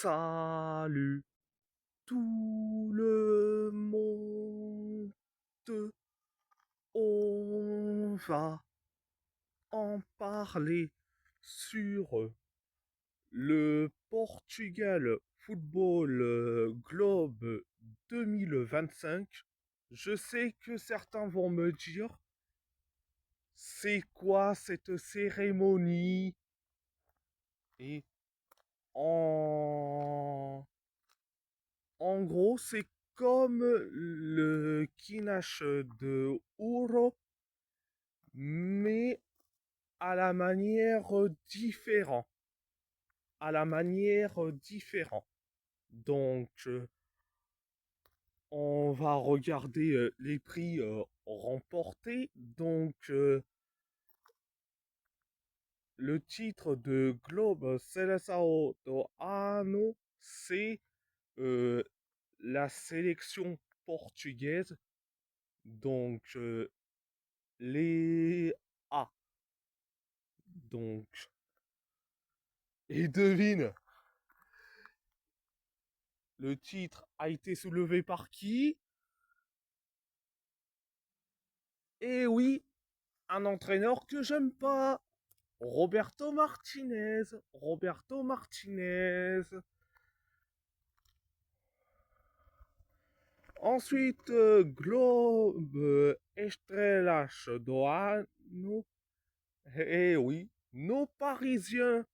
Salut tout le monde, on va en parler sur le Portugal Football Globe 2025. Je sais que certains vont me dire, c'est quoi cette cérémonie? Et en En gros, c'est comme le Kinash de Ouro, mais à la manière différente. À la manière différente. Donc, on va regarder les prix remportés. Donc, le titre de Globe Seleção do Ano, c'est euh, la sélection portugaise. Donc, les A. Donc, et devine, le titre a été soulevé par qui? Eh oui, un entraîneur que j'aime pas. Roberto Martinez. Roberto Martinez. Ensuite, Globe Estrelas do Ano. Eh oui, nos Parisiens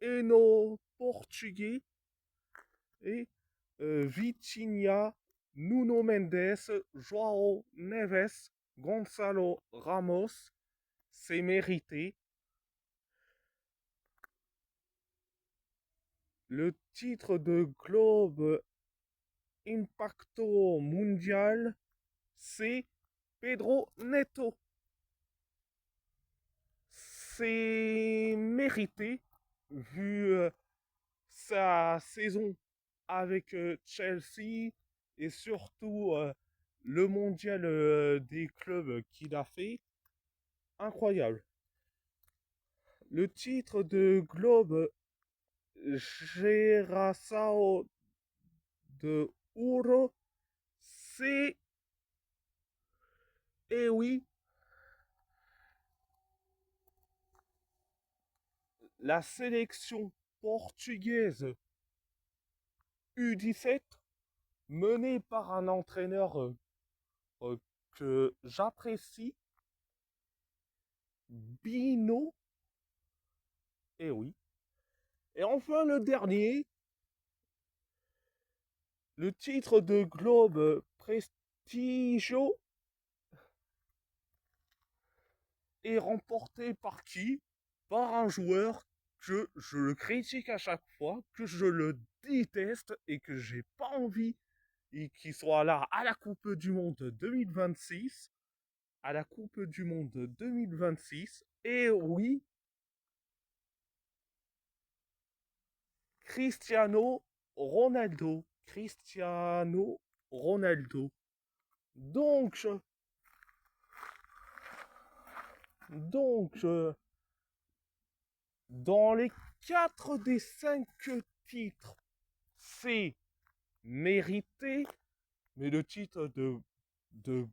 et nos Portugais. Et Vitinha, Nuno Mendes, Joao Neves, Gonzalo Ramos, c'est mérité. Le titre de Globe Impacto Mundial, c'est Pedro Neto. C'est mérité, vu sa saison avec Chelsea et surtout le mondial des clubs qu'il a fait. Incroyable. Le titre de Globe Geração de Ouro, c'est, eh oui, la sélection portugaise U17 menée par un entraîneur que j'apprécie, Bino, eh oui. Et enfin le dernier, le titre de Globe Prestigio est remporté par qui? Par un joueur que je le critique à chaque fois, que je le déteste et que j'ai pas envie et qu'il soit là à la Coupe du Monde 2026. À la Coupe du Monde 2026. Et oui, Cristiano Ronaldo. Cristiano Ronaldo. Donc, donc, dans les 4 des 5 titres, c'est mérité, mais le titre de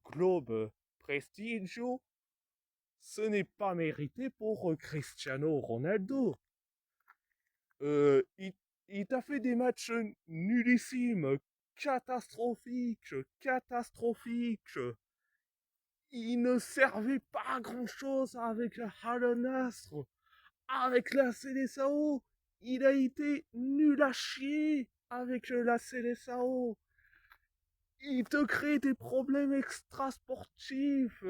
Globe Prestigio, ce n'est pas mérité pour Cristiano Ronaldo. Il, il t'a fait des matchs nullissimes, catastrophiques, catastrophiques. Il ne servait pas à grand chose avec Al Nasr, avec la Seleção. Il a été nul à chier avec la Seleção. Il te crée des problèmes extrasportifs,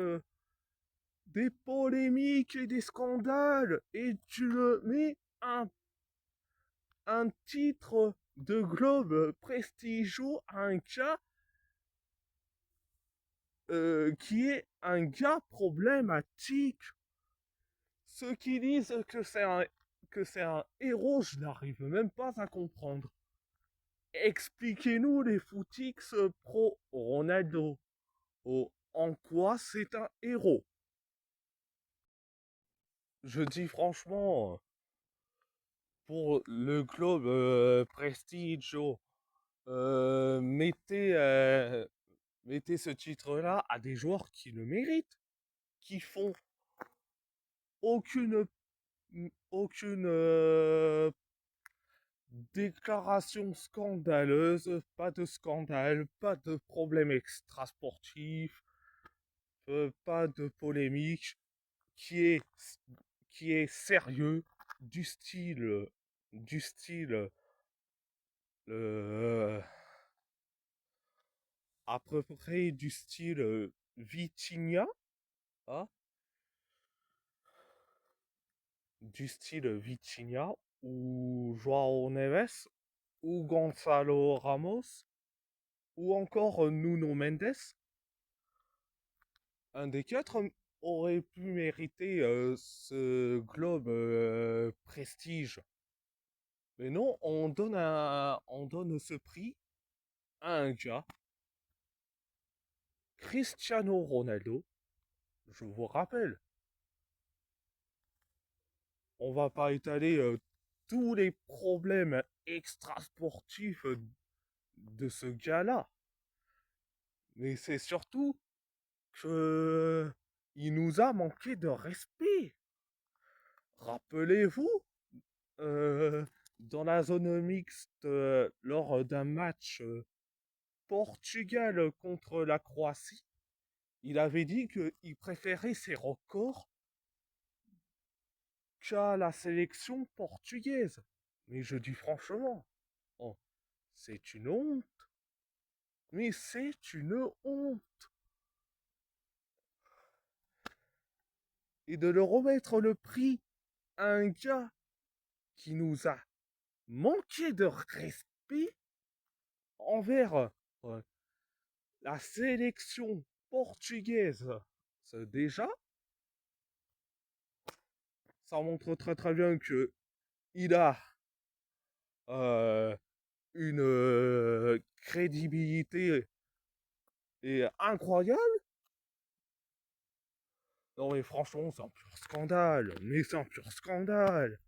des polémiques et des scandales, et tu le mets un titre de globe prestigieux à un gars qui est un gars problématique. Ceux qui disent que c'est un héros, je n'arrive même pas à comprendre. Expliquez-nous les footix pro Ronaldo. Oh, en quoi c'est un héros? Je dis franchement, pour le Globe Prestigio, mettez ce titre-là à des joueurs qui le méritent, qui font aucune aucune déclaration scandaleuse, pas de scandale, pas de problème extrasportif, pas de polémique, qui est qui est sérieux, du style du style euh, à peu près du style Vitinha, hein, du style Vitinha ou Joao Neves ou Gonzalo Ramos ou encore Nuno Mendes. Un des quatre aurait pu mériter ce globe prestige. Mais non, on donne ce prix à un gars, Cristiano Ronaldo. Je vous rappelle, on va pas étaler tous les problèmes extrasportifs de ce gars-là. Mais c'est surtout que il nous a manqué de respect. Rappelez-vous, euh, dans la zone mixte, lors d'un match Portugal contre la Croatie, il avait dit qu'il préférait ses records qu'à la sélection portugaise. Mais je dis franchement, oh, c'est une honte. Mais c'est une honte. Et de le remettre le prix à un gars qui nous a manqué de respect envers la sélection portugaise, déjà, ça montre très très bien que il a euh, une crédibilité incroyable. Non mais franchement, c'est un pur scandale. Mais c'est un pur scandale.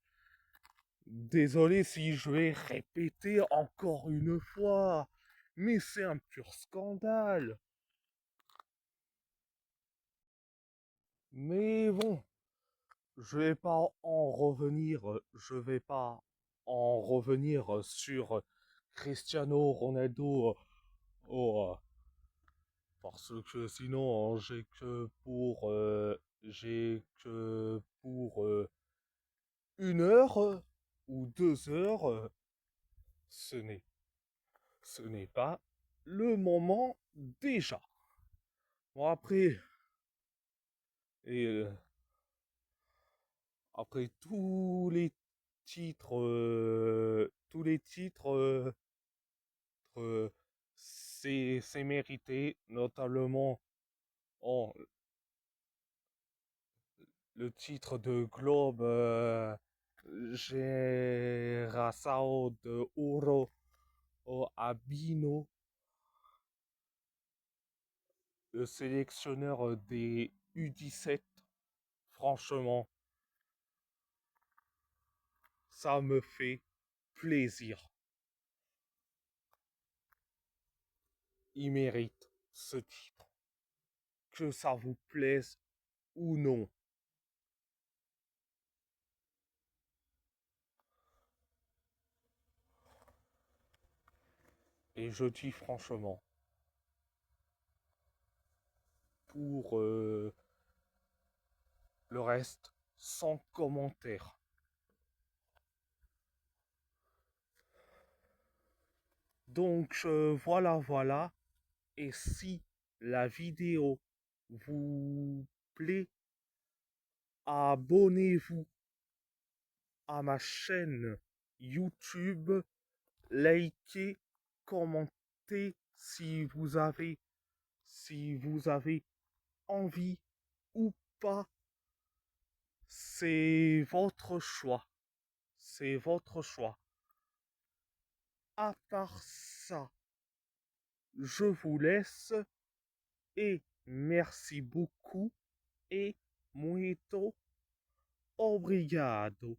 Désolé si je vais répéter encore une fois. Mais c'est un pur scandale. Mais bon, je vais pas en revenir. Je vais pas en revenir sur Cristiano Ronaldo. Oh, parce que sinon j'ai que pour 1 heure ou 2 heures. Ce n'est ce n'est pas le moment déjà. Bon après et après tous les titres c'est mérité, notamment en le titre de Globe Geração de Ouro au Abino, le sélectionneur des U17. Franchement, ça me fait plaisir. Il mérite ce titre, que ça vous plaise ou non. Et je dis franchement, pour le reste, sans commentaire. Donc voilà, voilà. Et si la vidéo vous plaît, abonnez-vous à ma chaîne YouTube, likez, commentez si vous avez envie ou pas. C'est votre choix. C'est votre choix. À part ça, je vous laisse et merci beaucoup et muito obrigado.